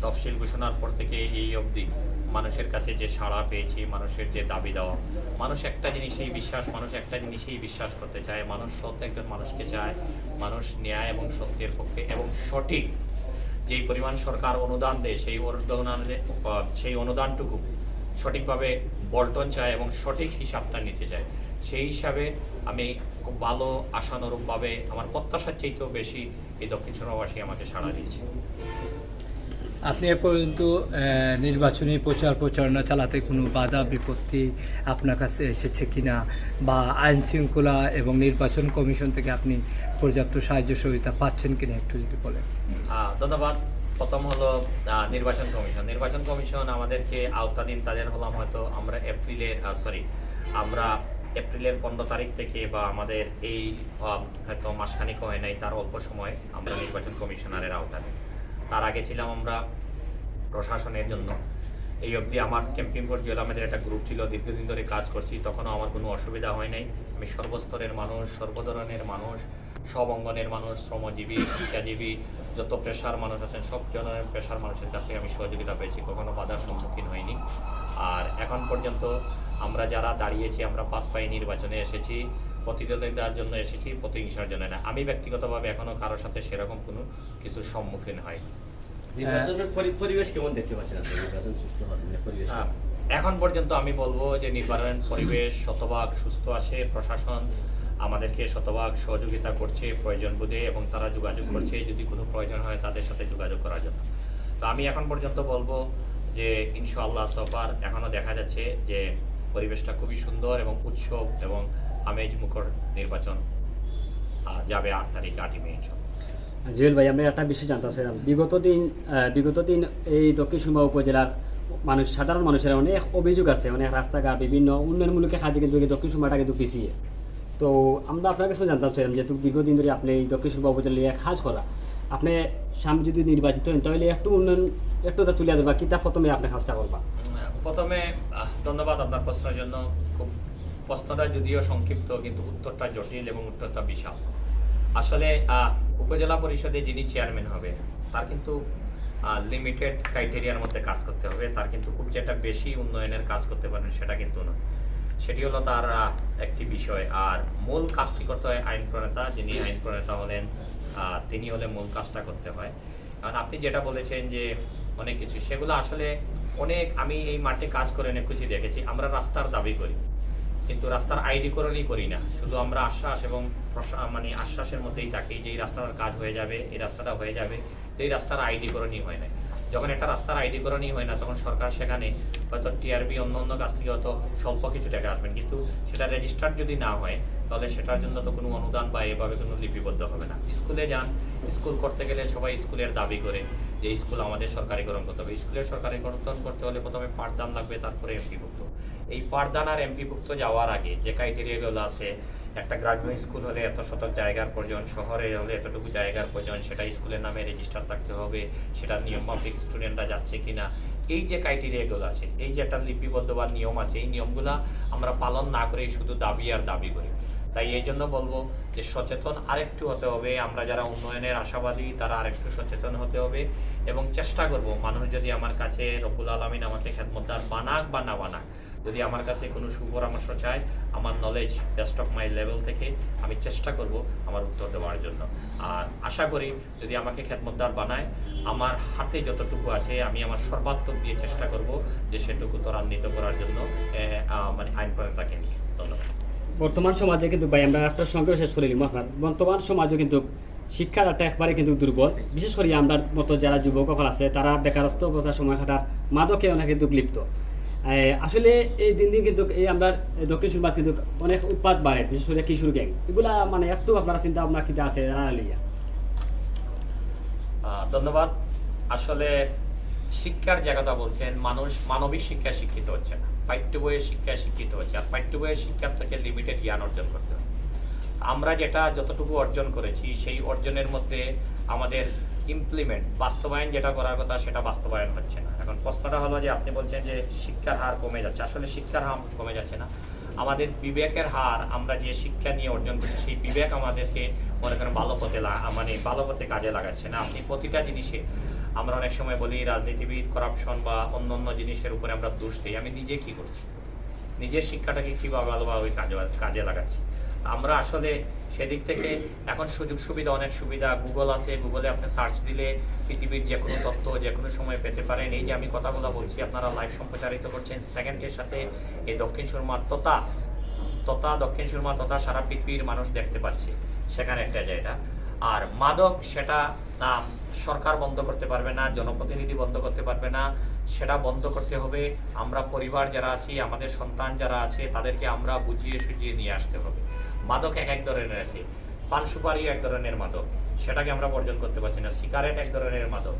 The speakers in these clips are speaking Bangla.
তফসিল ঘোষণার পর থেকে এই অবধি মানুষের কাছে যে সাড়া পেয়েছি, মানুষের যে দাবি দেওয়া, মানুষ একটা জিনিসেই বিশ্বাস করতে চায়, মানুষ সৎ একজন মানুষকে চায়, মানুষ ন্যায় এবং সত্যের পক্ষে এবং সঠিক যেই পরিমাণ সরকার অনুদান দেয় সেই অনুদানটুকু সঠিকভাবে বন্টন চায় এবং সঠিক হিসাবটা নিতে চায়। সেই হিসাবে আমি খুব ভালো আশানুরূপভাবে আমার প্রত্যাশার চাইতেও বেশি এই দক্ষিণ সুরমাবাসী আমাকে সাড়া দিয়েছে। আপনি এ পর্যন্ত নির্বাচনী প্রচারণা চালাতে কোনো বাধা বিপত্তি আপনার কাছে এসেছে কিনা, বা আইন শৃঙ্খলা এবং নির্বাচন কমিশন থেকে আপনি পর্যাপ্ত সাহায্য সহযোগিতা পাচ্ছেন কিনা একটু যদি বলেন। ধন্যবাদ। প্রথম হলো নির্বাচন কমিশন আমাদেরকে আওতাধীন, তাদের হলাম হয়তো আমরা এপ্রিলের 15 তারিখ থেকে, বা আমাদের এই হয়তো মাসখানিক হয় নাই, তার অল্প সময় আমরা নির্বাচন কমিশনারের আওতাধীন। তার আগে ছিলাম আমরা প্রশাসনের জন্য। এই অবধি আমার ক্যাম্পিং ফর জুয়েল আহমেদের একটা গ্রুপ ছিল, দীর্ঘদিন ধরে কাজ করছি, তখনও আমার কোনো অসুবিধা হয় নাই। আমি সর্বস্তরের মানুষ, সর্বধরনের মানুষ, সব অঙ্গনের মানুষ, শ্রমজীবী, শিক্ষাজীবী, যত পেশার মানুষ আছেন সব ধরনের পেশার মানুষের কাছ থেকে আমি সহযোগিতা পেয়েছি, কখনো বাধার সম্মুখীন হইনি। আর এখন পর্যন্ত আমরা যারা দাঁড়িয়েছি, আমরা 5 পাই নির্বাচনে এসেছি, প্রতিদ্বন্দ্বিতার জন্য এসেছি, প্রতিহিংসার জন্য না। আমি ব্যক্তিগতভাবে এখনো কারোর সাথে সেরকম কোনো কিছুর সম্মুখীন হয়নি। নির্বাচনের পরিবেশ কেমন দেখতে পাচ্ছেন আপনি? নির্বাচন সুষ্ঠু হবে পরিবেশ? এখন পর্যন্ত আমি বলবো যে নির্বাচন পরিবেশ শতভাগ সুস্থ আছে। প্রশাসন আমাদেরকে শতভাগ সহযোগিতা করছে প্রয়োজন বোধে, এবং তারা যোগাযোগ করছে যদি কোনো প্রয়োজন হয় তাদের সাথে যোগাযোগ করার জন্য। তো আমি এখন পর্যন্ত বলবো যে ইনশাআল্লাহ সফার এখনও দেখা যাচ্ছে যে পরিবেশটা খুবই সুন্দর এবং উৎসব এবং আমেজ মুখর নির্বাচন যাবে 8 তারিখ 8ই মে। জুয়েল ভাই, আমরা একটা বিষয় জানতে চাইছিলাম, বিগত দিন এই দক্ষিণ সুরমা উপজেলার সাধারণ মানুষের অনেক অভিযোগ আছে, অনেক রাস্তাঘাট বিভিন্ন উন্নয়নমূলক কাজে কিন্তু এই দক্ষিণ সুরমাটা কিন্তু পিছিয়ে। তো আমরা আপনার কাছে জানতাম চাইলাম, যেহেতু দীর্ঘদিন ধরে আপনি এই দক্ষিণ সুরমা উপজেলায় কাজ করা, আপনি সামনে যদি নির্বাচিত হন তাহলে একটু উন্নয়ন একটু তুলে দেবা, কিতা প্রথমে আপনি কাজটা করবা? প্রথমে ধন্যবাদ আপনার প্রশ্নের জন্য। খুব প্রশ্নটা যদিও সংক্ষিপ্ত, কিন্তু উত্তরটা জটিল এবং উত্তরটা বিশাল। আসলে উপজেলা পরিষদে যিনি চেয়ারম্যান হবে তার কিন্তু লিমিটেড ক্রাইটেরিয়ার মধ্যে কাজ করতে হবে, তার কিন্তু খুব যেটা বেশি উন্নয়নের কাজ করতে পারবেন সেটা কিন্তু নয়। সেটি হলো তার একটি বিষয়। আর মূল কাজটি করতে হয় আইন প্রণেতা, যিনি আইন প্রণেতা হলেন তিনি হলে মূল কাজটা করতে হয়। কারণ আপনি যেটা বলেছেন যে অনেক কিছু, সেগুলো আসলে আমি এই মাঠে কাজ করে অনেক কিছু দেখেছি। আমরা রাস্তার দাবি করি, কিন্তু রাস্তার আইডিকরণই করি না। শুধু আমরা আশ্বাস এবং আশ্বাসের মধ্যেই থাকি যে এই রাস্তার কাজ হয়ে যাবে, এই রাস্তাটা হয়ে যাবে, এই রাস্তার আইডিকরণই হয় না। যখন একটা রাস্তার আইডিকরণই হয় না, তখন সরকার সেখানে হয়তো টিআরবি অন্য কাছ থেকে হয়তো স্বল্প কিছু টাকা আসবেন, কিন্তু সেটা রেজিস্টার্ড যদি না হয় তাহলে সেটার জন্য তো কোনো অনুদান বা এভাবে কোনো লিপিবদ্ধ হবে না। স্কুলে যান, স্কুল করতে গেলে সবাই স্কুলের দাবি করে যে স্কুল আমাদের সরকারিকরণ করতে হবে। স্কুলের সরকারিকরণ করতে হলে প্রথমে পাঠদান লাগবে, তারপরে এমপিভুক্ত। এই পাঠদান আর এমপিভুক্ত যাওয়ার আগে যে ক্রাইটেরিয়াগুলো আছে, একটা গ্রাম্য স্কুল হলে এত শতক জায়গার প্রয়োজন, শহরে হলে এতটুকু জায়গার প্রয়োজন, সেটা স্কুলের নামে রেজিস্টার থাকতে হবে, সেটার নিয়মমাফিক স্টুডেন্টরা যাচ্ছে কিনা, এই যে ক্রাইটেরিয়াগুলো আছে, এই যে একটা লিপিবদ্ধ বা নিয়ম আছে, এই নিয়মগুলো আমরা পালন না করে শুধু দাবি আর দাবি করি। তাই এই জন্য বলবো যে সচেতন আরেকটু হতে হবে। আমরা যারা উন্নয়নের আশাবাদী তারা আরেকটু সচেতন হতে হবে, এবং চেষ্টা করব মানুষ যদি আমার কাছে রব্বুল আলামিন আমাকে খেদমতদার বানাক বা না বানাক, যদি আমার কাছে কোনো সুপরামর্শ চায়, আমার knowledge best of my level থেকে আমি চেষ্টা করব আমার উত্তর দেওয়ার জন্য। আর আশা করি যদি আমাকে খেদমতদার বানায়, আমার হাতে যতটুকু আছে আমি আমার সর্বাত্মক দিয়ে চেষ্টা করব যে সেটুকু ত্বরান্বিত করার জন্য আইন প্রণেতাকে নিয়ে। ধন্যবাদ। বর্তমান সমাজে কিন্তু ভাই, আমরা একটা সংখ্যা শেষ করে নিলাম আপনার, বর্তমান সমাজে কিন্তু শিক্ষার একটা একবারে কিন্তু দুর্বল। বিশেষ করে আমরা মতো যারা যুবক আছে তারা বেকারত্ব অবস্থার সময় কাটার মাদকে অনেক কিন্তু লিপ্ত। আসলে এই দিন দিন কিন্তু এই আমরা দক্ষিণ সুরমাত কিন্তু অনেক উৎপাদ বাড়ে, বিশেষ করে কিশোর গ্যাং, এগুলা একটু আপনারা চিন্তা ভাবনা কিটা আছে লইয়া? ধন্যবাদ। আসলে শিক্ষার যে কথা বলছেন, মানুষ মানবিক শিক্ষায় শিক্ষিত হচ্ছে না, পাঠ্য বইয়ের শিক্ষায় শিক্ষিত হচ্ছে। আর পাঠ্য বইয়ের শিক্ষার থেকে লিমিটেড জ্ঞান অর্জন করতে হবে। আমরা যেটা যতটুকু অর্জন করেছি সেই অর্জনের মধ্যে আমাদের বাস্তবায়ন যেটা করার কথা সেটা বাস্তবায়ন হচ্ছে না। এখন প্রশ্নটা হলো যে আপনি বলছেন যে শিক্ষার হার কমে যাচ্ছে, আসলে শিক্ষার হার কমে যাচ্ছে না। আমাদের বিবেকের হার, আমরা যে শিক্ষা নিয়ে অর্জন করছি সেই বিবেক আমাদেরকে মনে করেন ভালো পথে কাজে লাগাচ্ছে না। আপনি প্রতিটা জিনিসে, আমরা অনেক সময় বলি রাজনীতিবিদ, করাপশন বা অন্য জিনিসের উপরে আমরা দোষ দিই। আমি নিজে কি করছি, নিজের শিক্ষাটাকে কীভাবে ভালোভাবে কাজে লাগাচ্ছি। আমরা আসলে সেদিক থেকে এখন সুযোগ সুবিধা, অনেক সুবিধা, গুগল আছে, গুগলে আপনি সার্চ দিলে পৃথিবীর যে কোনো তথ্য যে কোনো সময় পেতে পারেন। এই যে আমি কথাগুলো বলছি, আপনারা লাইভ সম্প্রচারিত করছেন সেকেন্ডের সাথে, এই দক্ষিণ সুরমা দক্ষিণ সুরমা তথা সারা পৃথিবীর মানুষ দেখতে পাচ্ছে, সেখানে একটা জায়গা। আর মাদক, সেটা সরকার বন্ধ করতে পারবে না, জনপ্রতিনিধি বন্ধ করতে পারবে না, সেটা বন্ধ করতে হবে আমরা পরিবার যারা আছি, আমাদের সন্তান যারা আছে, তাদেরকে আমরা বুঝিয়ে সুঝিয়ে নিয়ে আসতে হবে। মাদক এক ধরনের আছে, পান সুপারি এক ধরনের মাদক, সেটাকে আমরা বর্জন করতে পারছি না। সিগারেট এক ধরনের মাদক,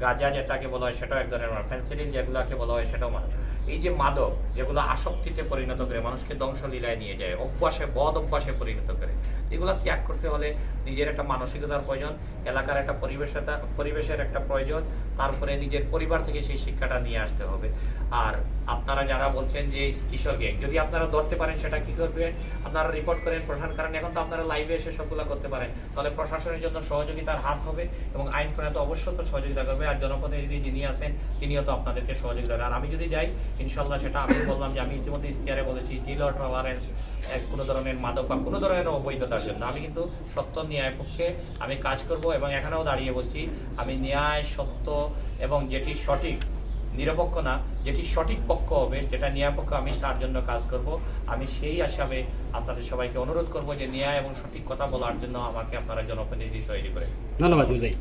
গাঁজা যেটাকে বলা হয় সেটাও এক ধরনের মাদক, ফেন্সিডিল যেগুলোকে বলা হয় সেটাও মাদক। এই যে মাদক যেগুলো আসক্তিতে পরিণত করে, মানুষকে ধ্বংসলীলায় নিয়ে যায়, বদ অভ্যাসে পরিণত করে, এগুলো ত্যাগ করতে হলে নিজের একটা মানসিকতার প্রয়োজন, এলাকার একটা পরিবেশের একটা প্রয়োজন, তারপরে নিজের পরিবার থেকে সেই শিক্ষাটা নিয়ে আসতে হবে। আর আপনারা যারা বলছেন যে কিশোর গ্যাং, যদি আপনারা ধরতে পারেন সেটা কি করবেন, আপনারা রিপোর্ট করেন প্রশাসন, কারণ এখন তো আপনারা লাইভে এসে সবগুলো করতে পারেন, তাহলে প্রশাসনের জন্য সহযোগিতার হাত হবে এবং আইন প্রণয়ন অবশ্যই তো সহযোগিতা করবে। আর জনপ্রতিনিধি যিনি আছেন তিনিও তো আপনাদেরকে সহযোগিতা করবেন। আর আমি যদি যাই ইনশাল্লাহ, সেটা আমি বললাম যে আমি ইতিমধ্যে ইশতেহারে বলেছি, জিরো টলারেন্স কোনো ধরনের মাদক বা কোনো ধরনের অবৈধতার জন্য। আমি কিন্তু সত্য ন্যায় পক্ষে আমি কাজ করব এবং এখানেও দাঁড়িয়ে বলছি, আমি ন্যায়, সত্য এবং যেটি সঠিক, নিরপেক্ষ না, যেটি সঠিক পক্ষ হবে, যেটা ন্যায় পক্ষ, আমি তার জন্য কাজ করব। আমি সেই আশাবে আপনাদের সবাইকে অনুরোধ করব যে ন্যায় এবং সঠিক কথা বলার জন্য আমাকে আপনারা জনপ্রতিনিধি তৈরি করে। ধন্যবাদ জুয়েল ভাই।